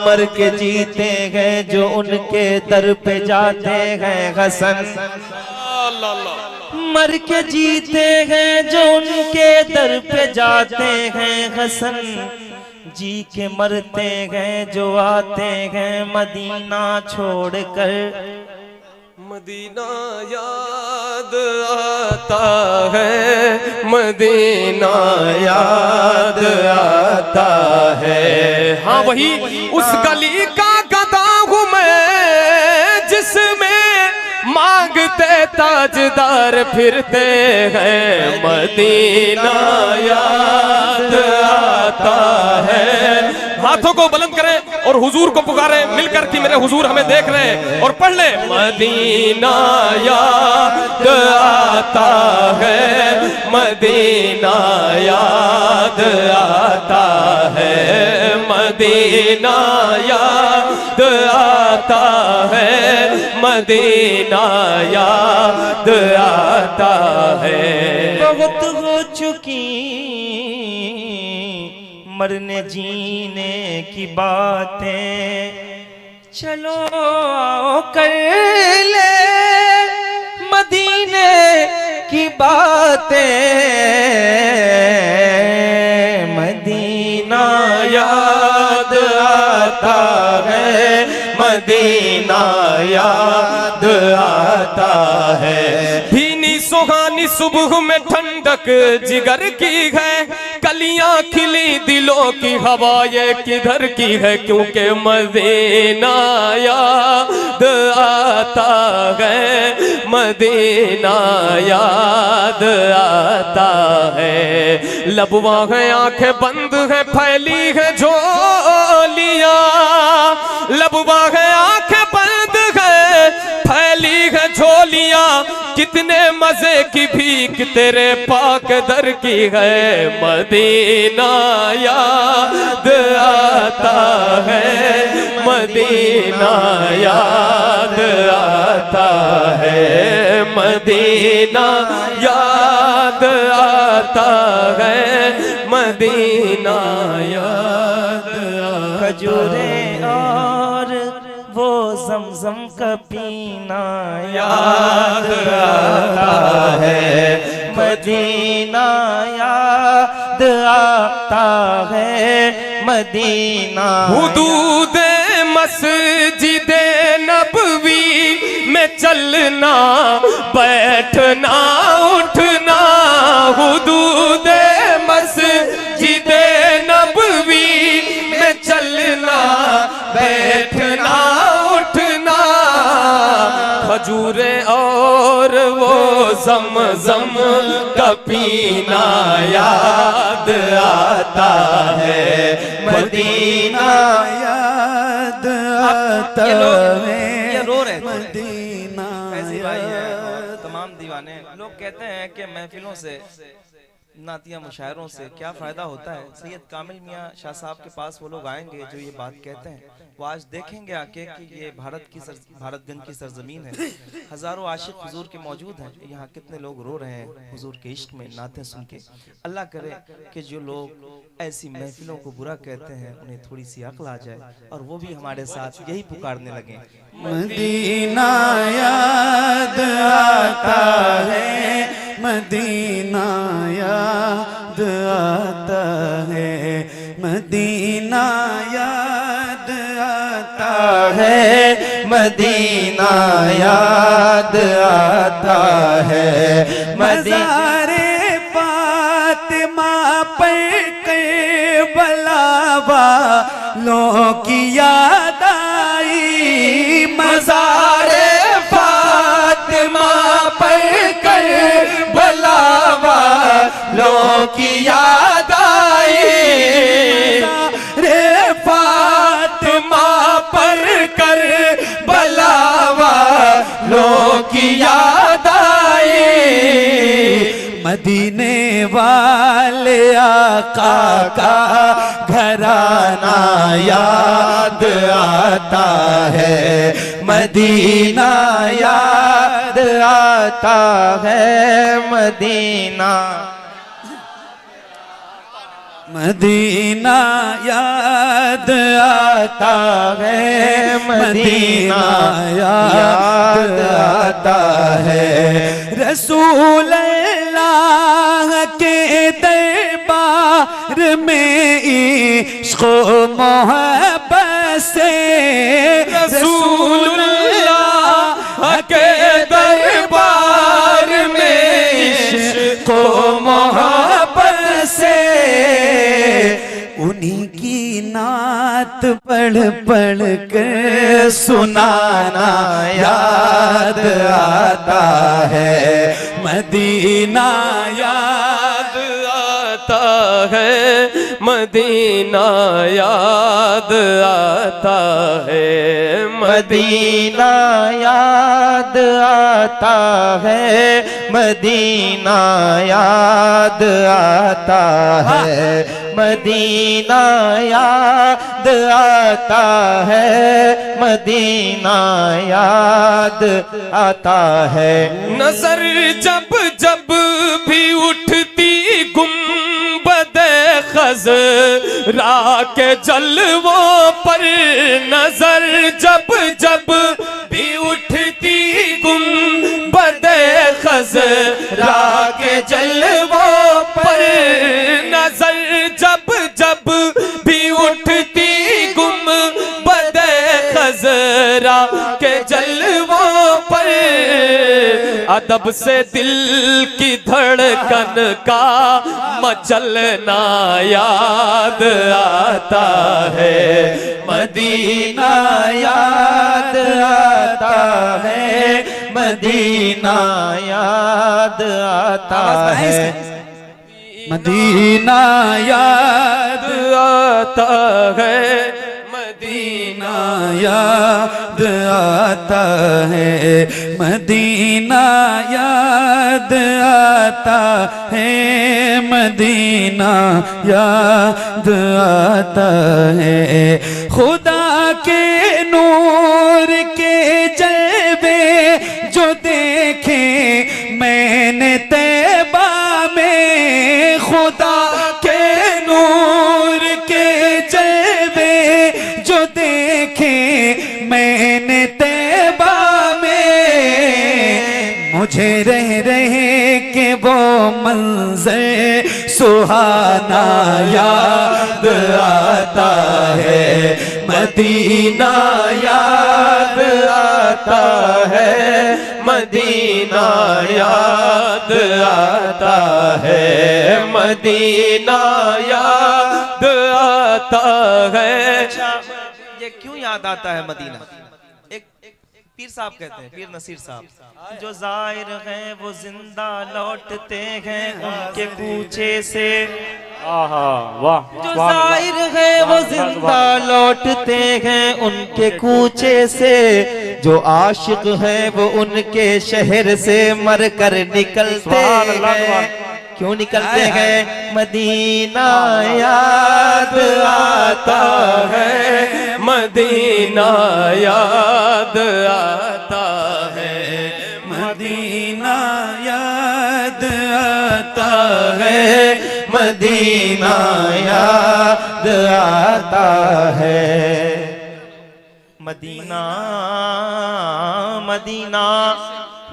मर के जीते हैं जो उनके दर पे जाते हैं हसन। मर के जीते हैं जो उनके दर पे जाते हैं हसन। जी के मरते हैं जो आते हैं मदीना छोड़कर। मदीना याद आता है, मदीना याद आता है। हाँ वही उस गली का गदा हूँ मैं जिसमें मांगते ताजदार फिरते हैं। मदीना याद आता है। हाथों को बुलंद करें और हुजूर को पुकारें मिलकर कि मेरे हुजूर हमें देख रहे हैं, और पढ़ ले मदीना याद आता है, मदीना याद आता है, मदीना याद आता है, मदीना याद आता है। बहुत हो चुकी मरने जीने की बातें, चलो आओ कर ले मदीने की बातें। मदीना याद आता है, मदीना याद आता है। भीनी सुहानी सुबह में ठंडक जिगर की है, कलियां खिली दिलों की हवा ये किधर की है। क्योंकि मदीना याद आता है, मदीना याद आता है। लबवा है आंखें बंद है फैली है झोलियां, लबवा है आंखें बंद है फैली है झोलियां। कितने मजे की भीख तेरे पाक दर की है। मदीना याद आता है, मदीना याद आता है, मदीना याद आता है, मदीना याद। खजूरे और वो ज़मज़म का पीना याद आता है। मदीना याद आता है, मदीना। हुदूद मस्जिद नबवी में चलना बैठना उठना। हुदूद मस्जिद नबवी में चलना बैठना उठना। खजूरे और वो ज़मज़म का पीना याद आता है। मदीना याद आता है, ये रो रहे थे। मदीना याद। तमाम दीवाने लोग कहते हैं कि महफिलों से नातिया मुशायरों से क्या फ़ायदा होता है। सैयद कामिल मियाँ शाह साहब के पास वो लोग आएंगे जो ये बात कहते हैं, वो आज देखेंगे आके कि ये भारतगंज की सरजमीन है। हज़ारों आशिक हुजूर के मौजूद हैं। यहाँ कितने लोग रो रहे हैं हुजूर के इश्क में नाते सुन के। अल्लाह करे कि जो लोग ऐसी महफिलों को बुरा कहते हैं उन्हें थोड़ी सी अक्ल आ जाए और वो भी हमारे साथ यही पुकारने लगे। मदीना याद आता है, मदीना याद आता है, मदीना याद आता है, मदीना याद आता है। मज़ारे फातिमा पर करबला वालों की याद आई। मज़ारे फातिमा पर करबला वालों की याद आई। रे फातिमा पर करबला वालों की याद आई। मदीने वाले आका का घराना याद आता है। मदीना याद आता है, मदीना। मदीना याद आता है, मदीना याद आता है। रसूल अल्लाह के दरबार में इश्क़ मोहब्बत से, रसूल अल्लाह के दरबार में इश्क़ मोहब्बत से उन्हीं की नात पढ़ पढ़ कर सुनाना याद आता है, मदीना याद आता है, मदीना याद आता है, मदीना याद आता है, मदीना याद आता है, मदीना याद आता है, मदीना याद आता है। नजर जब जब भी उठती गुंबदे खज़रा के जलवों पर, नजर जब जब भी उठती गुंबदे खज़रा के जलवों पर, नजर जब जब भी उठती गुंबदे खज़रा के जलवों पर, अदब से दिल की धड़कन का मचलना याद आता है, मदीना याद आता है, मदीना याद आता है, मदीना याद आता है, मदीना याद आता है, मदीना याद आता है, मदीना याद आता है। खुदा के नूर के जलवे जो देखे मैंने तैबा में, खुदा के नूर के जलवे जो देखे मैंने तैबा में, मुझे रह रहे के वो मंज़र सुहाना याद आता है, मदीना याद आता है, मदीना याद आता है, मदीना याद आता है। ये क्यों याद आता है मदीना? एक पीर साहब कहते हैं, पीर नसीर साहब, जो जाहिर हैं वो जिंदा लौटते हैं उनके कूचे से, वाह, जो जाहिर है वो जिंदा लौटते हैं उनके कूचे से, जो आशिक है वो उनके शहर से मर कर निकलते हैं। क्यों निकलते हैं? मदीना याद आता है, मदीना याद आता है, मदीना याद आता है, मदीना याद आता है। मदीना मदीना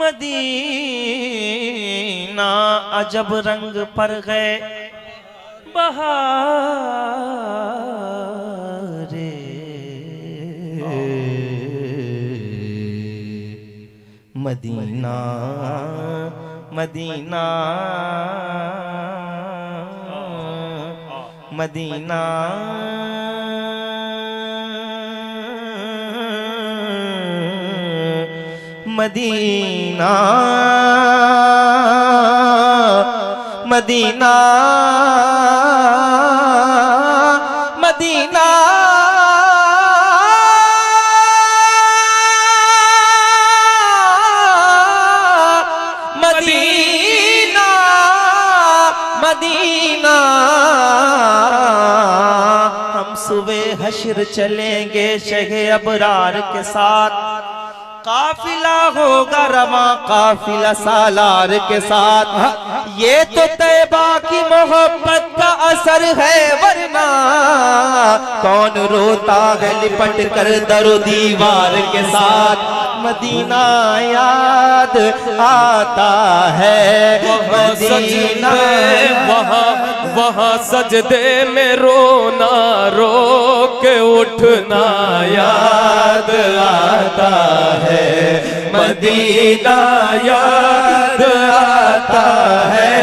मदीना अजब रंग पर गए बहारे, Medina Medina Medina Medina Medina Medina Medina Medina हम सुबह हश्र चलेंगे शहे अबरार के साथ, काफिला होगा रवा काफिला सालार के साथ। ये तो तैबा की मोहब्बत का असर है, वरना कौन रोता है लिपट कर दरो दीवार के साथ। मदीना याद आता है, मदीना वहाँ सजदे में रोना, रो के उठना याद आता है। मदीना याद आता है,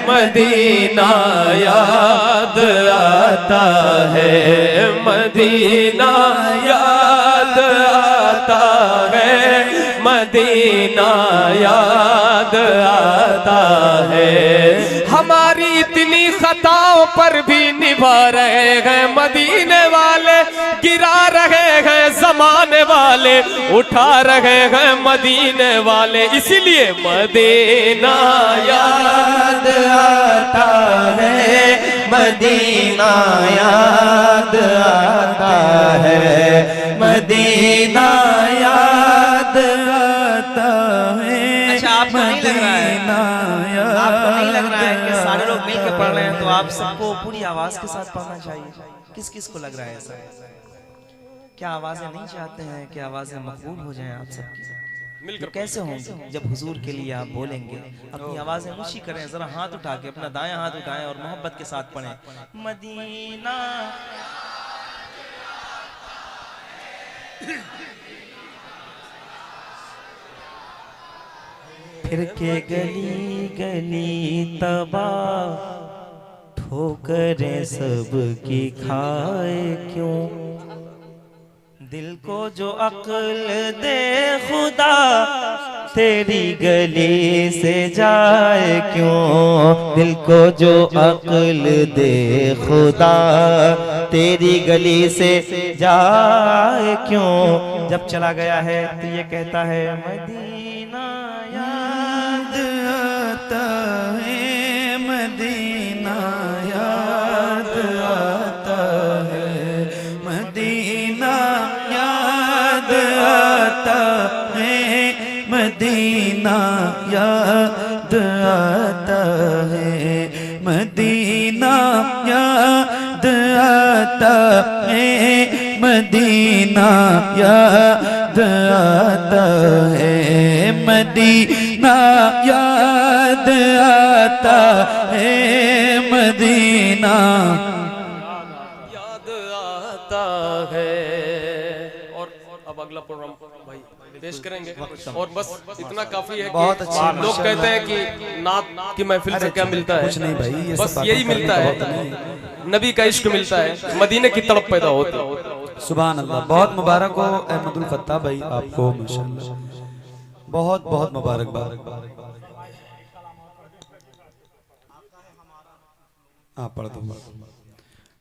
मदीना याद आता है, मदीना याद आता है, मदीना याद आता है। हमारी इतनी खताओं पर भी निभा रहे हैं मदीने वाले, गिरा रहे हैं जमाने वाले, उठा रहे हैं मदीने वाले। इसीलिए मदीना याद आता है, मदीना याद आता है, मदीना याद आता है। अच्छा, आपको नहीं लग रहा है, आपको नहीं लग रहा है कि सारे लोग मिलकर पढ़ रहे हैं, तो आप सबको पूरी आवाज के साथ पढ़ना चाहिए। किस किस को लग रहा है ऐसा? क्या आवाजें नहीं चाहते हैं कि आवाजें मकबूल हो जाएं आप सबकी? तो कैसे होंगे जब हुजूर के लिए आप बोलेंगे? अपनी आवाजें ऊंची करें, जरा हाथ उठा के अपना दायां हाथ उठाएं और मोहब्बत के साथ पढ़ें मदीना। फिर के गली गली तबाह, ठोकरें सबकी खाए क्यों? दिल को जो अक्ल दे खुदा, तेरी गली से जाए क्यों? दिल को जो अक्ल दे खुदा, तेरी गली से जाए क्यों? जब चला गया है तो ये कहता है मदीना याद आता है, मदीना याद आता है, मदीना याद आता है, मदीना याद आता है, मदीना याद आता है, मदीना याद आता है, मदीना याद आता है, मदीना याद आता है। और अब अगला प्रोग्राम भाई पेश करेंगे और बस इतना काफी है। बहुत कि अच्छी लोग कहते हैं कि नात की महफिल से क्या मिलता है? कुछ नहीं भाई, ये बस सब यही मिलता है, नबी का इश्क मिलता है, मदीने की तड़प पैदा होती है। सुभान अल्लाह। बहुत मुबारक हो अहमदुल फत्ता भाई आपको, माशाअल्लाह बहुत बहुत मुबारकबाद। आप पढ़ दो।